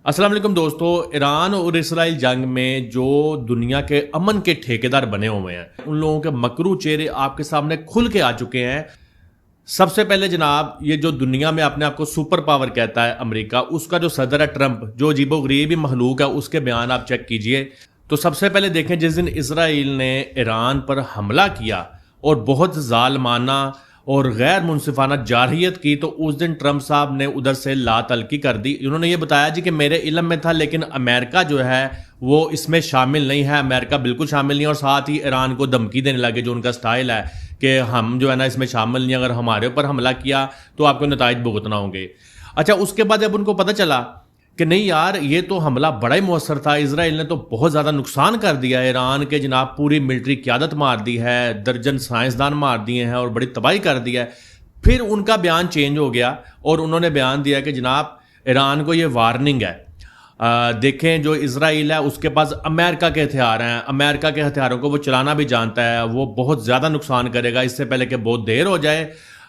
अस्सलाम वालेकुम दोस्तों। ईरान और इसराइल जंग में जो दुनिया के अमन के ठेकेदार बने हुए हैं, उन लोगों के मकरू चेहरे आपके सामने खुल के आ चुके हैं। सबसे पहले जनाब, ये जो दुनिया में अपने आप को सुपर पावर कहता है अमेरिका, उसका जो सदर है ट्रंप, जो अजीबोगरीब महलूक है, उसके बयान आप चेक कीजिए। तो सबसे पहले देखें, जिस दिन इसराइल ने ईरान पर हमला किया और बहुत जालमाना और गैर मुनसिफाना जारहियत की, तो उस दिन ट्रंप साहब ने उधर से लातलकी कर दी। उन्होंने ये बताया जी कि मेरे इल्म में था, लेकिन अमेरिका जो है वो इसमें शामिल नहीं है, अमेरिका बिल्कुल शामिल नहीं है। और साथ ही ईरान को धमकी देने लगे, जो उनका स्टाइल है कि हम जो है ना इसमें शामिल नहीं, अगर हमारे ऊपर हमला किया तो आपको नताइज भुगतना होंगे। अच्छा, उसके बाद जब उनको पता चला कि नहीं यार, ये तो हमला बड़ा ही मौसर था, इसराइल ने तो बहुत ज़्यादा नुकसान कर दिया, ईरान के जनाब पूरी मिलिट्री क़यादत मार दी है, दर्जन साइंसदान मार दिए हैं और बड़ी तबाही कर दिया है। फिर उनका बयान चेंज हो गया और उन्होंने बयान दिया कि जनाब ईरान को ये वार्निंग है, देखें जो इसराइल है उसके पास अमेरिका के हथियार हैं, अमेरिका के हथियारों को वो चलाना भी जानता है, वो बहुत ज़्यादा नुकसान करेगा। इससे पहले कि बहुत देर हो जाए,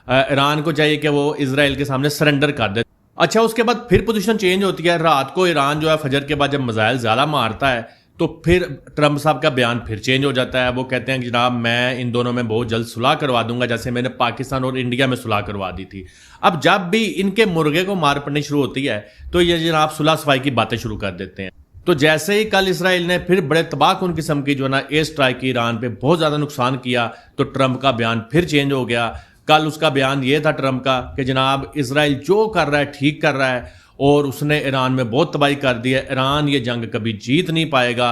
ईरान को चाहिए कि वो इसराइल के सामने सरेंडर कर दे। अच्छा, उसके बाद फिर पोजीशन चेंज होती है। रात को ईरान जो है फजर के बाद जब मिसाइल ज़्यादा मारता है, तो फिर ट्रंप साहब का बयान फिर चेंज हो जाता है। वो कहते हैं कि जनाब मैं इन दोनों में बहुत जल्द सुलह करवा दूंगा, जैसे मैंने पाकिस्तान और इंडिया में सुलह करवा दी थी। अब जब भी इनके मुर्गे को मार पड़नी शुरू होती है, तो ये जनाब सुलह सफाई की बातें शुरू कर देते हैं। तो जैसे ही कल इसराइल ने फिर बड़े तबाहकुन किस्म की जो है ना एयर स्ट्राइक की, ईरान पे बहुत ज़्यादा नुकसान किया, तो ट्रंप का बयान फिर चेंज हो गया। कल उसका बयान ये था ट्रंप का कि जनाब इसराइल जो कर रहा है ठीक कर रहा है और उसने ईरान में बहुत तबाही कर दी है, ईरान ये जंग कभी जीत नहीं पाएगा।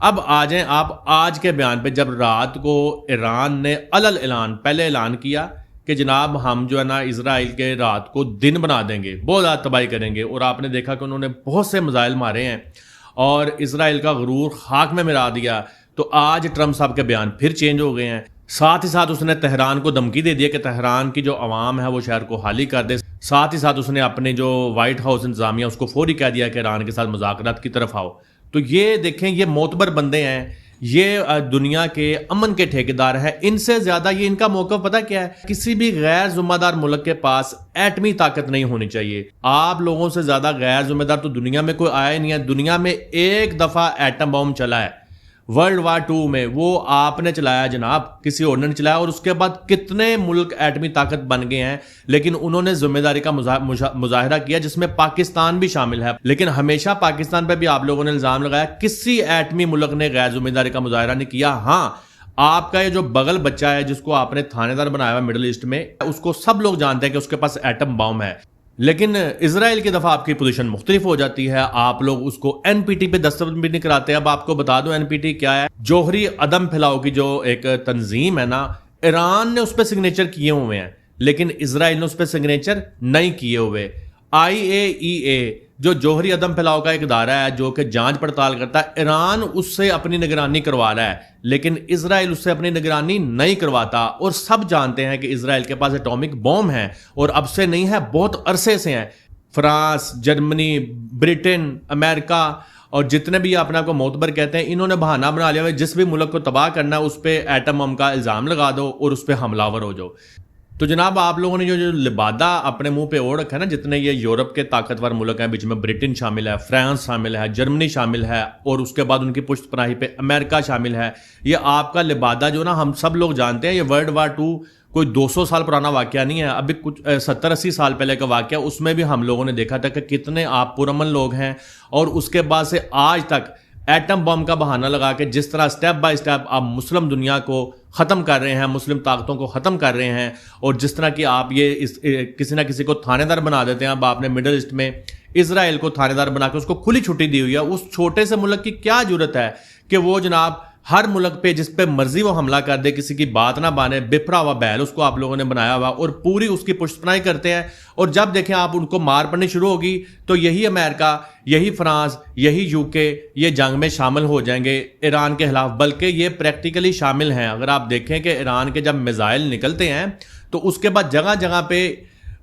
अब आ जाएं आप आज के बयान पे, जब रात को ईरान ने अलल ऐलान पहले ऐलान किया कि जनाब हम जो है ना इसराइल के रात को दिन बना देंगे, बहुत ज़्यादा तबाही करेंगे, और आपने देखा कि उन्होंने बहुत से मिसाइल मारे हैं और इसराइल का गुरूर खाक में मिला दिया। तो आज ट्रंप साहब के बयान फिर चेंज हो गए हैं। साथ ही साथ उसने तेहरान को धमकी दे दी कि तेहरान की जो अवाम है वो शहर को खाली कर दे। साथ ही साथ उसने अपने जो व्हाइट हाउस इंतजामिया उसको फौरी कह दिया कि ईरान के साथ मुज़ाकरात की तरफ आओ। तो ये देखें, ये मोतबर बंदे हैं, ये दुनिया के अमन के ठेकेदार हैं। इनसे ज़्यादा ये इनका मौक़िफ़ पता क्या है? किसी भी गैर जिम्मेदार मुल्क के पास एटमी ताकत नहीं होनी चाहिए। आप लोगों से ज़्यादा गैर जिम्मेदार तो दुनिया में कोई आया ही नहीं है। दुनिया में एक दफ़ा एटम बम चला है, वर्ल्ड वार 2 में, वो आपने चलाया जनाब, किसी और ने चलाया। और उसके बाद कितने मुल्क एटमी ताकत बन गए हैं, लेकिन उन्होंने जिम्मेदारी का मुजाहिरा किया, जिसमें पाकिस्तान भी शामिल है। लेकिन हमेशा पाकिस्तान पर भी आप लोगों ने इल्ज़ाम लगाया, किसी एटमी मुल्क ने गैर जिम्मेदारी का मुजाहिरा नहीं किया। हाँ, आपका ये जो बगल बच्चा है जिसको आपने थानेदार बनाया हुआ मिडिल ईस्ट में, उसको सब लोग जानते हैं कि उसके पास एटम बम है। लेकिन इसराइल की दफ़ा आपकी पोजीशन मुख्तलिफ हो जाती है, आप लोग उसको एनपीटी पे दस्तखत भी नहीं कराते। अब आपको बता दो एनपीटी क्या है। जोहरी अदम फैलाव की जो एक तंजीम है ना, ईरान ने उस पर सिग्नेचर किए हुए हैं, लेकिन इसराइल ने उस पर सिग्नेचर नहीं किए हुए। IAEA जो जोहरी अदम फैलाव का एक इदारा है जो कि जांच पड़ताल करता है, ईरान उससे अपनी निगरानी करवा रहा है, लेकिन इसराइल उससे अपनी निगरानी नहीं करवाता। और सब जानते हैं कि इसराइल के पास एटॉमिक बॉम्ब है, और अब से नहीं है, बहुत अरसे से हैं। फ्रांस, जर्मनी, ब्रिटेन, अमेरिका और जितने भी अपने आप को मोतबर कहते हैं, इन्होंने बहाना बना लिया है, जिस भी मुल्क को तबाह करना है उस पर एटम बम का इल्ज़ाम लगा दो और उस पर हमलावर हो जाओ। तो जनाब आप लोगों ने जो लिबादा अपने मुंह पे ओढ़ रखा है ना, जितने ये यूरोप के ताकतवर मुल्क हैं, बीच में ब्रिटेन शामिल है, फ्रांस शामिल है, जर्मनी शामिल है, और उसके बाद उनकी पुष्ट पनाही पे अमेरिका शामिल है, ये आपका लिबादा जो ना हम सब लोग जानते हैं, ये वर्ल्ड वार 2 कोई 200 साल पुराना वाकया नहीं है, अभी कुछ 70-80 साल पहले का वाकया। उसमें भी हम लोगों ने देखा था कि कितने आप पुरअमन लोग हैं, और उसके बाद से आज तक एटम बम का बहाना लगा के जिस तरह स्टेप बाय स्टेप आप मुस्लिम दुनिया को ख़त्म कर रहे हैं, मुस्लिम ताकतों को ख़त्म कर रहे हैं, और जिस तरह की आप ये किसी ना किसी को थानेदार बना देते हैं। अब आपने मिडिल ईस्ट में इसराइल को थानेदार बना के उसको खुली छुट्टी दी हुई है। उस छोटे से मुल्क की क्या जरूरत है कि वो जनाब हर मुल्क पे जिस पे मर्जी वो हमला कर दे, किसी की बात ना माने, बिफरा हुआ बैल उसको आप लोगों ने बनाया हुआ, और पूरी उसकी पुष्टपनाही करते हैं। और जब देखें आप उनको मार पड़नी शुरू होगी, तो यही अमेरिका, यही फ्रांस, यही यूके ये जंग में शामिल हो जाएंगे ईरान के खिलाफ। बल्कि ये प्रैक्टिकली शामिल हैं। अगर आप देखें कि ईरान के जब मिसाइल निकलते हैं, तो उसके बाद जगह जगह पे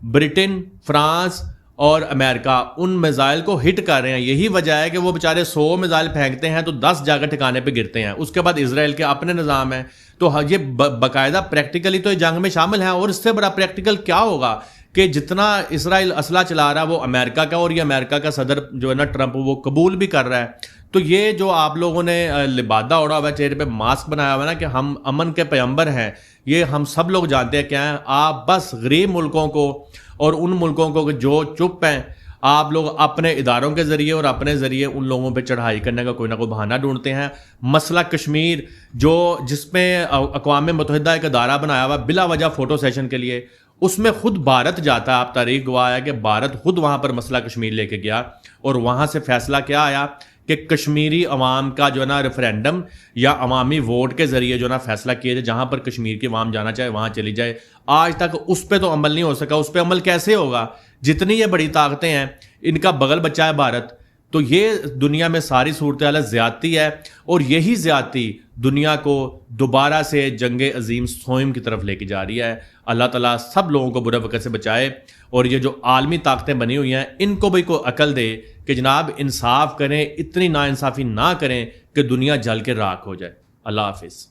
ब्रिटेन, फ्रांस और अमेरिका उन मिसाइल को हिट कर रहे हैं। यही वजह है कि वो बेचारे 100 मिसाइल फेंकते हैं तो 10 जाकर ठिकाने पे गिरते हैं। उसके बाद इसराइल के अपने निज़ाम है, तो ये बाकायदा प्रैक्टिकली तो जंग में शामिल है। और इससे बड़ा प्रैक्टिकल क्या होगा कि जितना इसराइल असला चला रहा है वो अमेरिका का, और ये अमेरिका का सदर जो है ना ट्रंप वो कबूल भी कर रहा है। तो ये जो आप लोगों ने लिबादा ओढ़ा हुआ है, चेहरे पे मास्क बनाया हुआ है ना कि हम अमन के पैगंबर हैं, ये हम सब लोग जानते हैं क्या है। आप बस गरीब मुल्कों को और उन मुल्कों को जो चुप हैं, आप लोग अपने इदारों के ज़रिए और अपने ज़रिए उन लोगों पे चढ़ाई करने का कोई ना कोई बहाना ढूंढते हैं। मसला कश्मीर जिसमें अक़वाम मुत्तहिदा एक अदारा बनाया हुआ बिला वजह फ़ोटो सेशन के लिए, उसमें खुद भारत जाता है। आप तारीख गवाह है कि भारत खुद वहाँ पर मसला कश्मीर लेके गया और वहाँ से फैसला क्या आया कि कश्मीरी अवाम का जो है ना रेफरेंडम या अवामी वोट के ज़रिए जो ना फैसला किया जाए, जहाँ पर कश्मीर की अवाम जाना चाहे वहाँ चली जाए। आज तक उस पर तो अमल नहीं हो सका। उस पर अमल कैसे होगा? जितनी ये बड़ी ताकतें हैं, इनका बगल बच्चा है भारत। तो ये दुनिया में सारी सूरत हाल ज़्यादती है, और यही ज़्यादती दुनिया को दोबारा से जंग अजीम सोइम की तरफ लेके जा रही है। अल्लाह ताला सब लोगों को बुरे वक़्त से बचाए, और ये जो आलमी ताकतें बनी हुई हैं इनको भी कोई अकल दे कि जनाब इंसाफ करें, इतनी नाइंसाफ़ी ना करें कि दुनिया जल के राख हो जाए। अल्लाह हाफिज़।